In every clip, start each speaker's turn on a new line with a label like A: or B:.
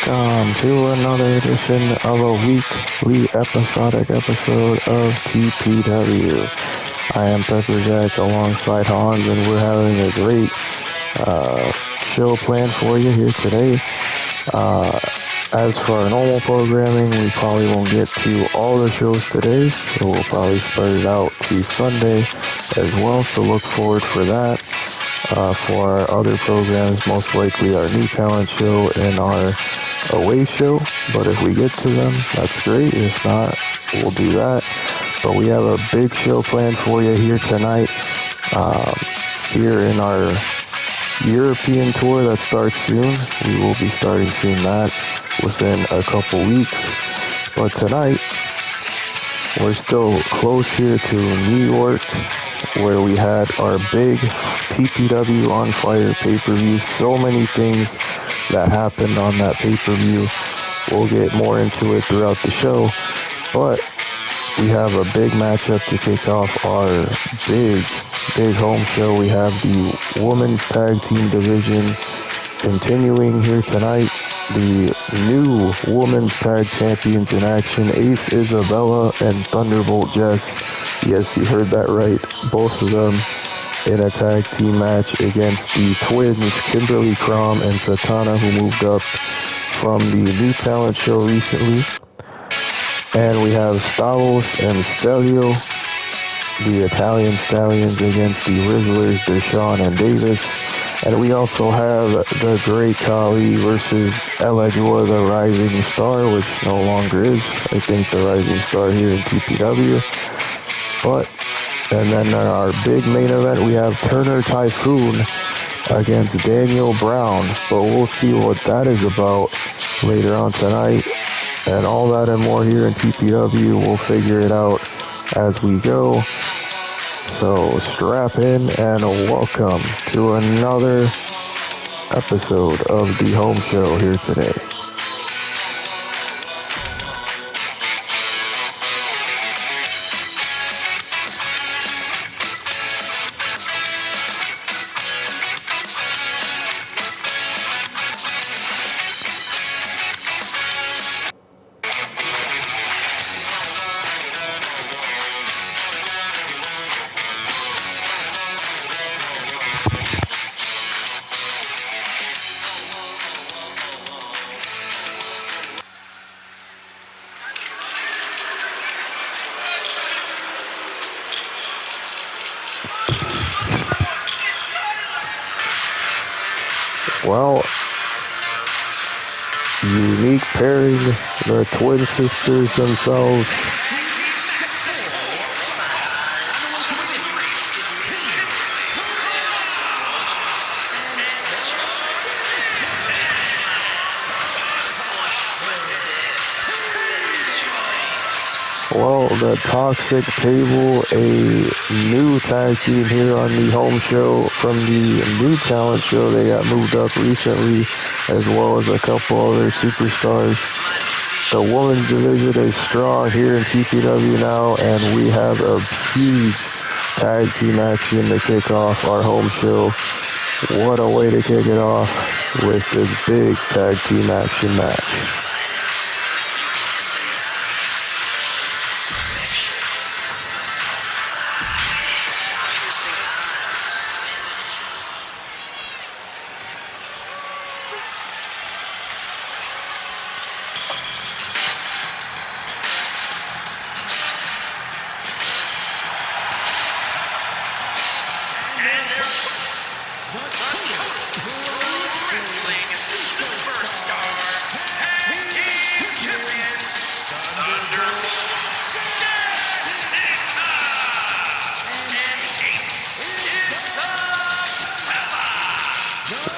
A: welcome to another edition of a weekly episodic episode of TPW. I am Pepper Jack alongside Hans, and we're having a great show planned for you here today. Uh, as for our normal programming, we probably won't get to all the shows today, so we'll probably spread it out to Sunday as well, so look forward for that. For our other programs, most likely our new talent show and our away show. But if we get to them, that's great. If not, we'll do that. But we have a big show planned for you here tonight. Um, Here in our European tour that starts soon. We will be starting soon that within a couple weeks. But tonight, we're still close here to New York, where we had our big TPW on Fire pay-per-view. So many things that happened on that pay-per-view. We'll get more into it throughout the show, but we have a big matchup to kick off our big home show. We have the women's tag team division continuing here tonight. The new women's tag champions in action, Ace Isabella and Thunderbolt Jess. Yes, you heard that right. Both of them in a tag team match against the twins, Kimberly Crom and Satana, who moved up from the new talent show recently. And we have Stavros and Stelio, the Italian Stallions, against the Rizzlers, Deshaun and Davis. And we also have the Great Khali versus Elegua, the Rising Star, which no longer is, I think, the Rising Star here in TPW. But, and then our big main event, we have Turner Typhoon against Daniel Brown. But we'll see what that is about later on tonight. And all that and more here in TPW. We'll figure it out as we go. So strap in and welcome to another episode of the home show here today. Well, unique pairing, the twin sisters themselves. Well, the Toxic Table, a new tag team here on the home show from the new talent show. They got moved up recently, as well as a couple other superstars. The women's division is strong here in TPW now, and we have a huge tag team action to kick off our home show. What a way to kick it off with this big tag team action match.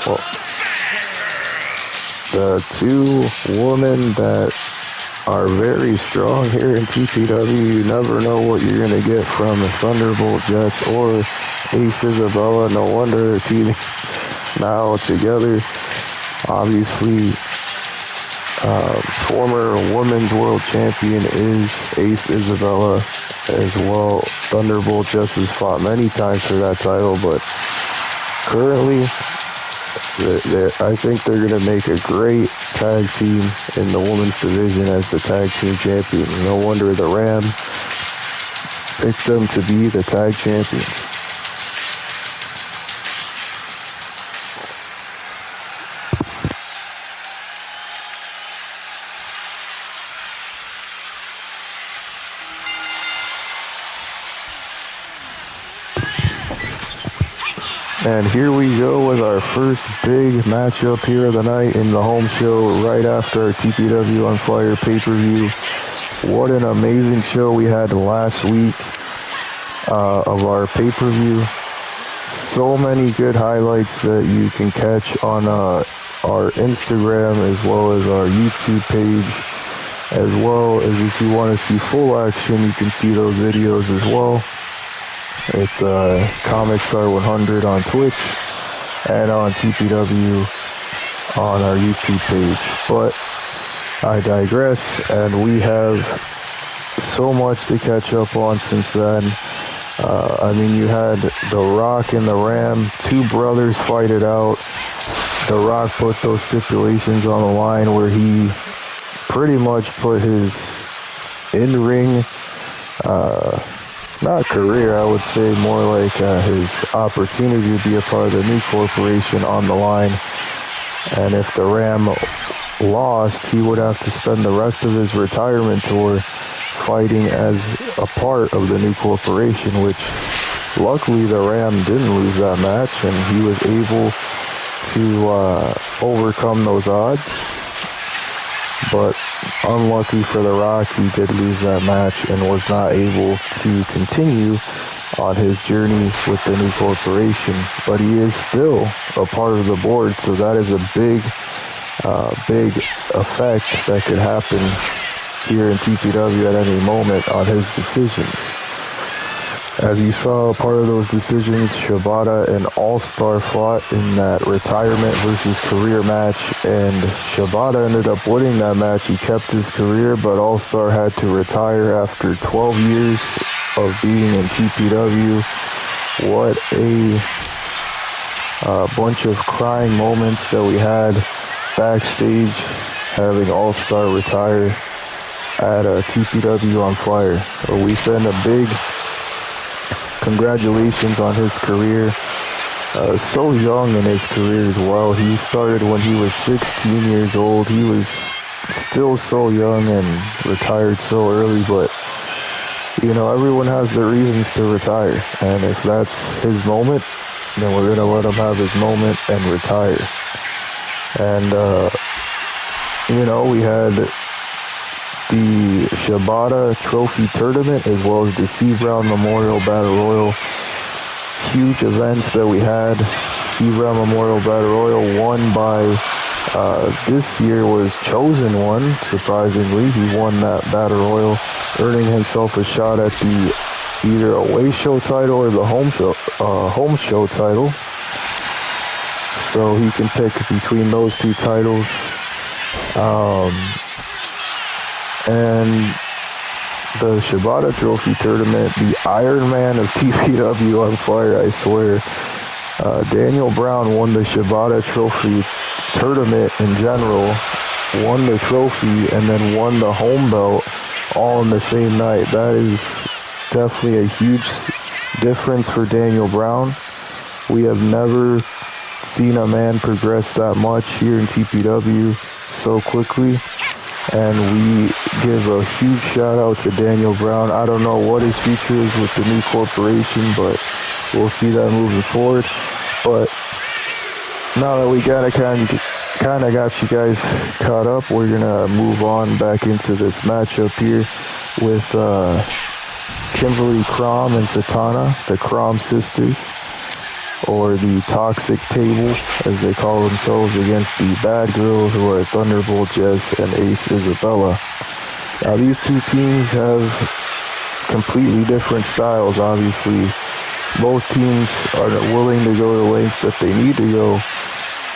A: Well, the two women that are very strong here in TPW. You never know what you're going to get from a Thunderbolt Jess or Ace Isabella. No wonder they're teaming now together. Obviously, former women's world champion is Ace Isabella as well. Thunderbolt Jess has fought many times for that title, but currently I think they're going to make a great tag team in the women's division as the tag team champions. No wonder the Ram picked them to be the tag champions. And here we go with our first big matchup here of the night in the home show right after our TPW on Fire pay-per-view. What an amazing show we had last week of our pay-per-view. So many good highlights that you can catch on our Instagram as well as our YouTube page, as well as if you want to see full action, you can see those videos as well. It's ComicStar100 on Twitch and on TPW on our YouTube page. But I digress, and we have so much to catch up on since then. You had The Rock and the Ram, two brothers fight it out. The Rock put those stipulations on the line where he pretty much put his in-ring not career, I would say more like his opportunity to be a part of the new corporation on the line. And if the Ram lost, he would have to spend the rest of his retirement tour fighting as a part of the new corporation, which luckily the Ram didn't lose that match, and he was able to overcome those odds. But unlucky for The Rock, he did lose that match and was not able to continue on his journey with the new corporation. But he is still a part of the board, so that is a big effect that could happen here in TPW at any moment on his decisions. As you saw, part of those decisions, Shibata and All-Star fought in that retirement versus career match, and Shibata ended up winning that match. He kept his career, but All-Star had to retire after 12 years of being in TPW. What a bunch of crying moments that we had backstage, having All-Star retire at TPW on Fire. We send a big congratulations on his career. So young in his career as well. He started when he was 16 years old. He was still so young and retired so early, but everyone has their reasons to retire. And if that's his moment, then we're going to let him have his moment and retire. And, we had the Shibata Trophy Tournament as well as the C. Brown Memorial Battle Royal. Huge events that we had. C. Brown Memorial Battle Royal won by, this year was Chosen one, surprisingly. He won that Battle Royal, earning himself a shot at the either away show title or the home show title. So he can pick between those two titles. And the Shibata Trophy Tournament, the Iron Man of TPW on Fire, I swear. Daniel Brown won the Shibata Trophy Tournament in general, won the trophy, and then won the home belt all in the same night. That is definitely a huge difference for Daniel Brown. We have never seen a man progress that much here in TPW so quickly. And we give a huge shout out to Daniel Brown. I don't know what his future is with the new corporation, but we'll see that moving forward. But now that we kind of got you guys caught up, we're gonna move on back into this matchup here with Kimberly Crom and Satana, the Crom sisters, or the Toxic Table, as they call themselves, against the Bad Girls, who are Thunderbolt Jess and Ace Isabella. Now, these two teams have completely different styles, obviously. Both teams are willing to go the lengths that they need to go,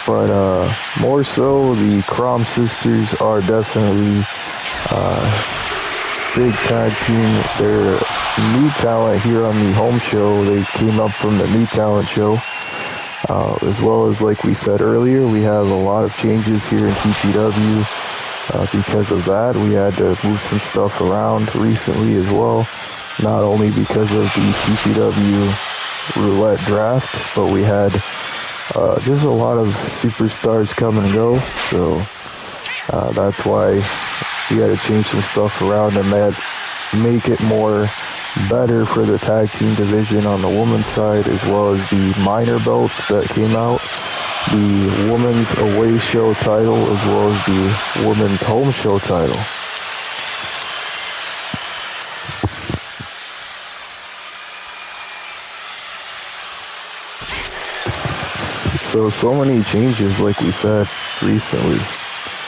A: but more so, the Crom sisters are definitely big tag team. They're new talent here on the home show. They came up from the new talent show. As well as, like we said earlier, we have a lot of changes here in TPW. Because of that, we had to move some stuff around recently as well. Not only because of the TPW roulette draft, but we had just a lot of superstars come and go. So that's why we had to change some stuff around and that make it more better for the tag team division on the women's side, as well as the minor belts that came out, the women's away show title, as well as the women's home show title. So many changes, like we said, recently.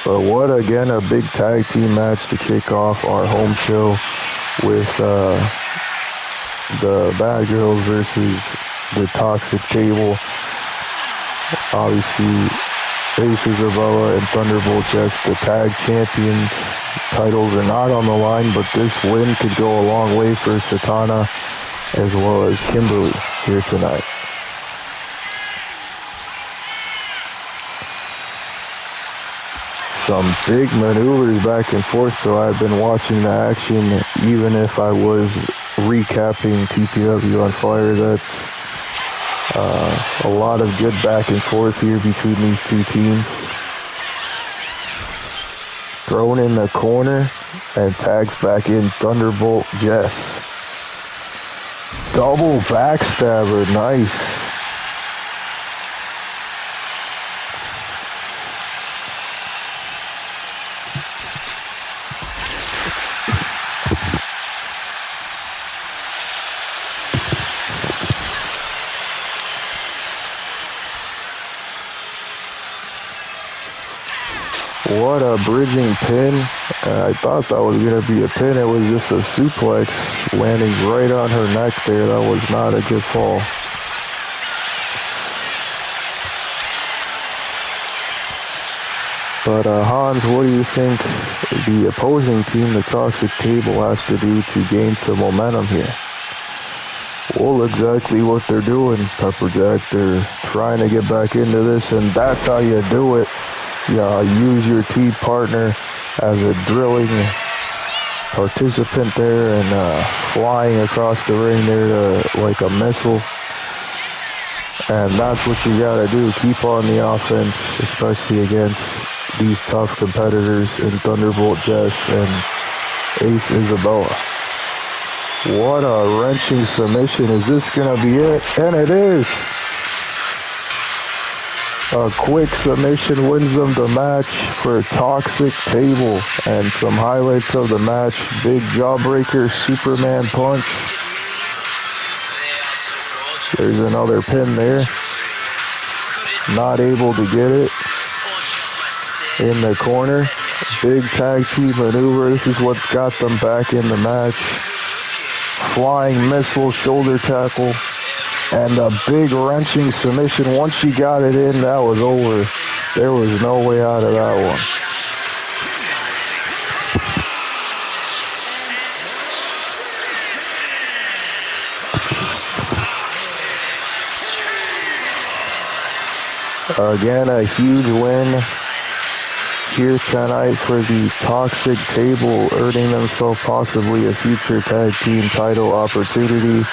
A: But what, again, a big tag team match to kick off our home show with the Bad Girls versus the Toxic Table. Obviously, Ace Isabella and Thunderbolt Jess, the tag champions. Titles are not on the line, but this win could go a long way for Satana as well as Kimberly here tonight. Some big maneuvers back and forth, so I've been watching the action even if I was recapping TPW on Fire. That's a lot of good back and forth here between these two teams. Thrown in the corner and tags back in Thunderbolt Jess. Double backstabber, nice. What a bridging pin. I thought that was going to be a pin. It was just a suplex landing right on her neck there. That was not a good fall. But Hans, what do you think the opposing team, the Toxic Table, has to do to gain some momentum here? Well, exactly what they're doing, Pepperjack. They're trying to get back into this, and that's how you do it. Use your team partner as a drilling participant there and flying across the ring there like a missile. And that's what you gotta do. Keep on the offense, especially against these tough competitors in Thunderbolt Jess and Ace Isabella. What a wrenching submission. Is this gonna be it? And it is. A quick submission wins them the match for Toxic Table. And some highlights of the match. Big jawbreaker, Superman punch. There's another pin there. Not able to get it. In the corner. Big tag team maneuver. This is what's got them back in the match. Flying missile, shoulder tackle. And a big wrenching submission. Once she got it in, that was over. There was no way out of that one. Again, a huge win here tonight for the Toxic Table, earning themselves possibly a future tag team title opportunity.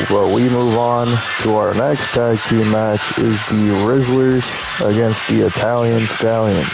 A: But we move on to our next tag team match is the Rizzlers against the Italian Stallions.